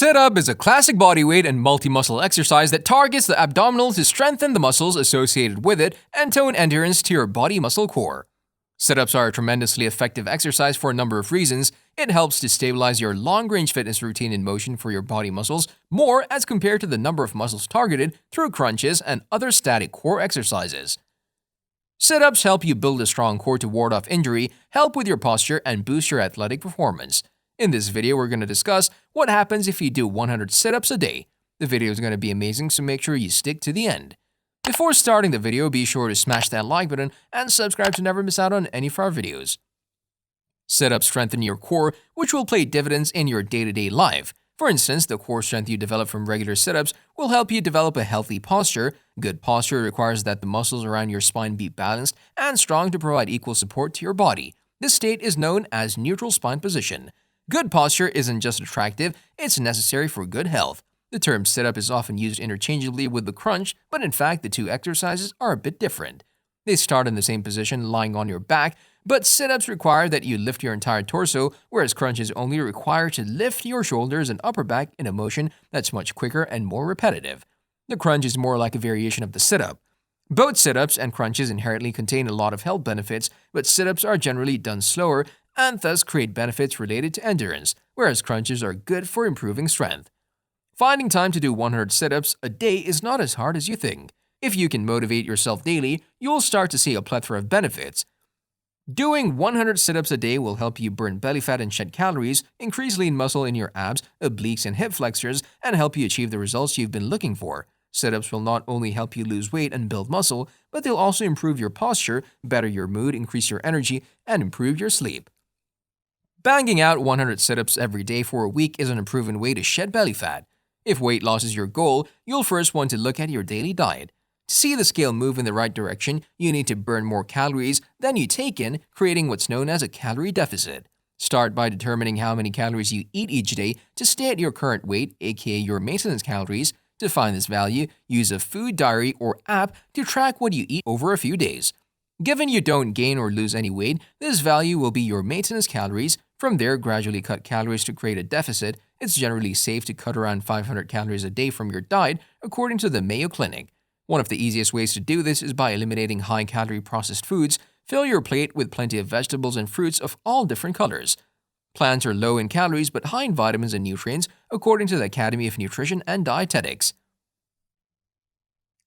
Sit-up is a classic bodyweight and multi-muscle exercise that targets the abdominal to strengthen the muscles associated with it and tone endurance to your body muscle core. Sit-ups are a tremendously effective exercise for a number of reasons. It helps to stabilize your long-range fitness routine in motion for your body muscles more as compared to the number of muscles targeted through crunches and other static core exercises. Sit-ups help you build a strong core to ward off injury, help with your posture, and boost your athletic performance. In this video, we're going to discuss what happens if you do 100 sit-ups a day. The video is going to be amazing, so make sure you stick to the end. Before starting the video, be sure to smash that like button and subscribe to never miss out on any of our videos. Sit-ups strengthen your core, which will pay dividends in your day-to-day life. For instance, the core strength you develop from regular sit-ups will help you develop a healthy posture. Good posture requires that the muscles around your spine be balanced and strong to provide equal support to your body. This state is known as neutral spine position. Good posture isn't just attractive, it's necessary for good health. The term sit-up is often used interchangeably with the crunch, but in fact the two exercises are a bit different. They start in the same position, lying on your back, but sit-ups require that you lift your entire torso, whereas crunches only require to lift your shoulders and upper back in a motion that's much quicker and more repetitive. The crunch is more like a variation of the sit-up. Both sit-ups and crunches inherently contain a lot of health benefits, but sit-ups are generally done slower and thus create benefits related to endurance, whereas crunches are good for improving strength. Finding time to do 100 sit-ups a day is not as hard as you think. If you can motivate yourself daily, you'll start to see a plethora of benefits. Doing 100 sit-ups a day will help you burn belly fat and shed calories, increase lean muscle in your abs, obliques, and hip flexors, and help you achieve the results you've been looking for. Sit-ups will not only help you lose weight and build muscle, but they'll also improve your posture, better your mood, increase your energy, and improve your sleep. Banging out 100 sit-ups every day for a week is an unproven way to shed belly fat. If weight loss is your goal, you'll first want to look at your daily diet. To see the scale move in the right direction, you need to burn more calories than you take in, creating what's known as a calorie deficit. Start by determining how many calories you eat each day to stay at your current weight, aka your maintenance calories. To find this value, use a food diary or app to track what you eat over a few days. Given you don't gain or lose any weight, this value will be your maintenance calories. From there, gradually cut calories to create a deficit. It's generally safe to cut around 500 calories a day from your diet, according to the Mayo Clinic. One of the easiest ways to do this is by eliminating high-calorie processed foods. Fill your plate with plenty of vegetables and fruits of all different colors. Plants are low in calories but high in vitamins and nutrients, according to the Academy of Nutrition and Dietetics.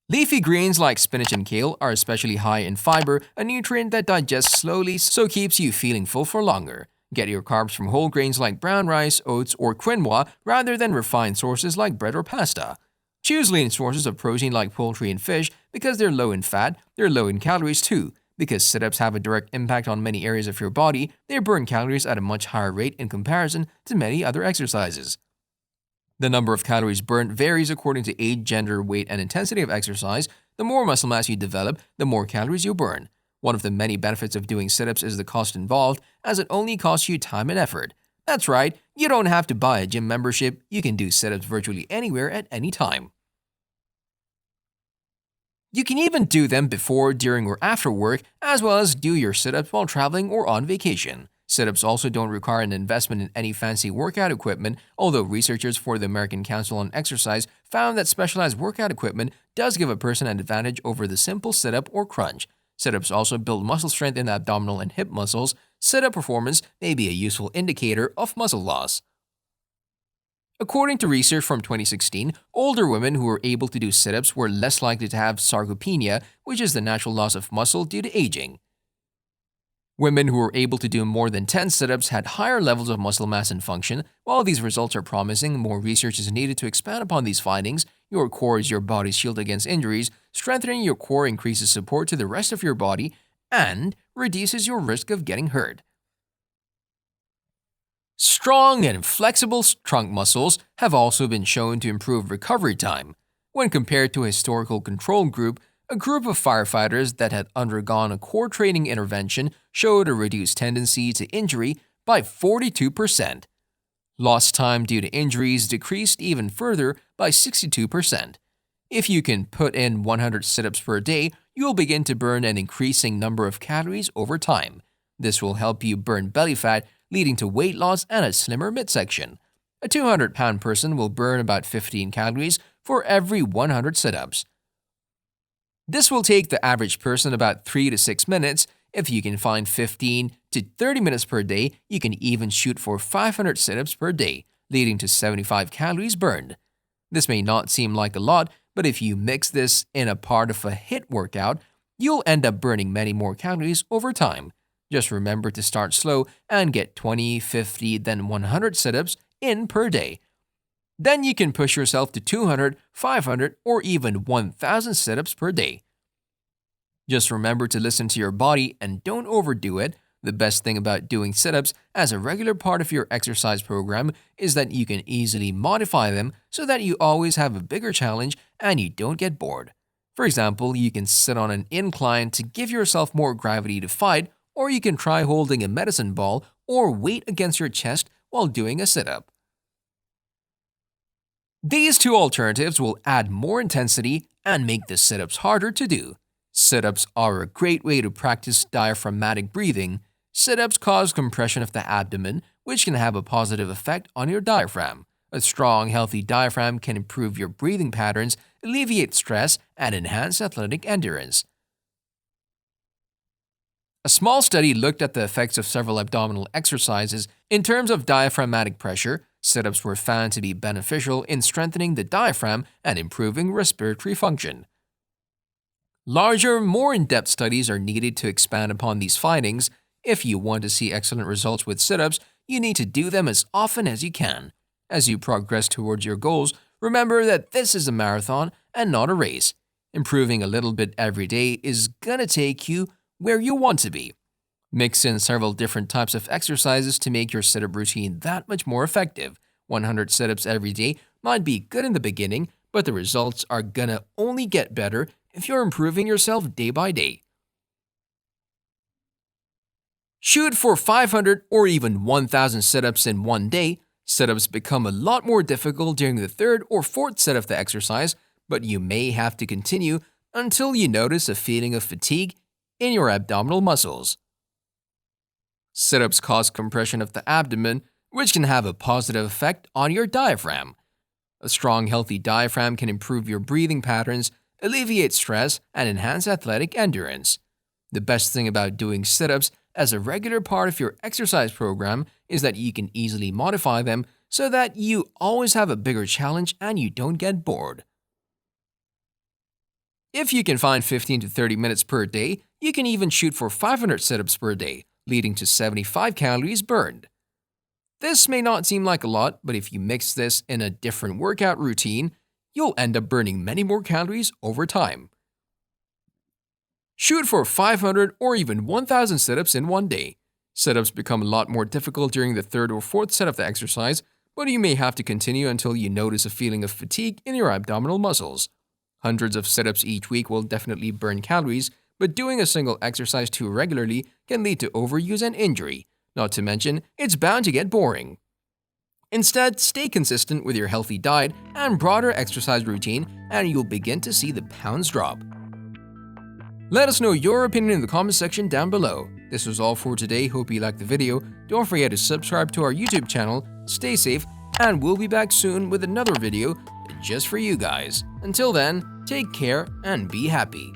Leafy greens like spinach and kale are especially high in fiber, a nutrient that digests slowly so keeps you feeling full for longer. Get your carbs from whole grains like brown rice, oats, or quinoa rather than refined sources like bread or pasta. Choose lean sources of protein like poultry and fish because they're low in fat, they're low in calories too. Because sit-ups have a direct impact on many areas of your body, they burn calories at a much higher rate in comparison to many other exercises. The number of calories burnt varies according to age, gender, weight, and intensity of exercise. The more muscle mass you develop, the more calories you burn. One of the many benefits of doing sit-ups is the cost involved, as it only costs you time and effort. That's right, you don't have to buy a gym membership, you can do sit-ups virtually anywhere at any time. You can even do them before, during, or after work, as well as do your sit-ups while traveling or on vacation. Sit-ups also don't require an investment in any fancy workout equipment, although researchers for the American Council on Exercise found that specialized workout equipment does give a person an advantage over the simple sit-up or crunch. Sit-ups also build muscle strength in the abdominal and hip muscles. Sit-up performance may be a useful indicator of muscle loss. According to research from 2016, older women who were able to do sit-ups were less likely to have sarcopenia, which is the natural loss of muscle due to aging. Women who were able to do more than 10 sit-ups had higher levels of muscle mass and function. While these results are promising, more research is needed to expand upon these findings. Your core is your body's shield against injuries. Strengthening your core increases support to the rest of your body and reduces your risk of getting hurt. Strong and flexible trunk muscles have also been shown to improve recovery time. When compared to a historical control group, a group of firefighters that had undergone a core training intervention showed a reduced tendency to injury by 42%. Lost time due to injuries decreased even further by 62%. If you can put in 100 sit-ups per day, you'll begin to burn an increasing number of calories over time. This will help you burn belly fat, leading to weight loss and a slimmer midsection. A 200-pound person will burn about 15 calories for every 100 sit-ups. This will take the average person about 3 to 6 minutes. If you can find 15 to 30 minutes per day, you can even shoot for 500 sit-ups per day, leading to 75 calories burned. This may not seem like a lot, but if you mix this in a part of a HIIT workout, you'll end up burning many more calories over time. Just remember to start slow and get 20, 50, then 100 sit-ups in per day. Then you can push yourself to 200, 500, or even 1,000 sit-ups per day. Just remember to listen to your body and don't overdo it. The best thing about doing sit-ups as a regular part of your exercise program is that you can easily modify them so that you always have a bigger challenge and you don't get bored. For example, you can sit on an incline to give yourself more gravity to fight, or you can try holding a medicine ball or weight against your chest while doing a sit-up. These two alternatives will add more intensity and make the sit-ups harder to do. Sit-ups are a great way to practice diaphragmatic breathing. Sit-ups cause compression of the abdomen, which can have a positive effect on your diaphragm. A strong, healthy diaphragm can improve your breathing patterns, alleviate stress, and enhance athletic endurance. A small study looked at the effects of several abdominal exercises. In terms of diaphragmatic pressure, sit-ups were found to be beneficial in strengthening the diaphragm and improving respiratory function. Larger, more in-depth studies are needed to expand upon these findings. If you want to see excellent results with sit-ups, you need to do them as often as you can. As you progress towards your goals, remember that this is a marathon and not a race. Improving a little bit every day is gonna take you where you want to be. Mix in several different types of exercises to make your sit-up routine that much more effective. 100 sit-ups every day might be good in the beginning, but the results are gonna only get better if you're improving yourself day by day. Shoot for 500 or even 1,000 sit-ups in one day. Sit-ups become a lot more difficult during the third or fourth set of the exercise, but you may have to continue until you notice a feeling of fatigue in your abdominal muscles. Sit-ups cause compression of the abdomen, which can have a positive effect on your diaphragm. A strong, healthy diaphragm can improve your breathing patterns, alleviate stress, and enhance athletic endurance. The best thing about doing sit-ups as a regular part of your exercise program is that you can easily modify them so that you always have a bigger challenge and you don't get bored. If you can find 15 to 30 minutes per day, you can even shoot for 500 sit-ups per day, leading to 75 calories burned. This may not seem like a lot, but if you mix this in a different workout routine, you'll end up burning many more calories over time. Shoot for 500 or even 1,000 sit-ups in one day. Sit-ups become a lot more difficult during the third or fourth set of the exercise, but you may have to continue until you notice a feeling of fatigue in your abdominal muscles. Hundreds of sit-ups each week will definitely burn calories, but doing a single exercise too regularly can lead to overuse and injury. Not to mention, it's bound to get boring. Instead, stay consistent with your healthy diet and broader exercise routine, and you'll begin to see the pounds drop. Let us know your opinion in the comment section down below. This was all for today. Hope you liked the video. Don't forget to subscribe to our YouTube channel, stay safe, and we'll be back soon with another video just for you guys. Until then, take care and be happy.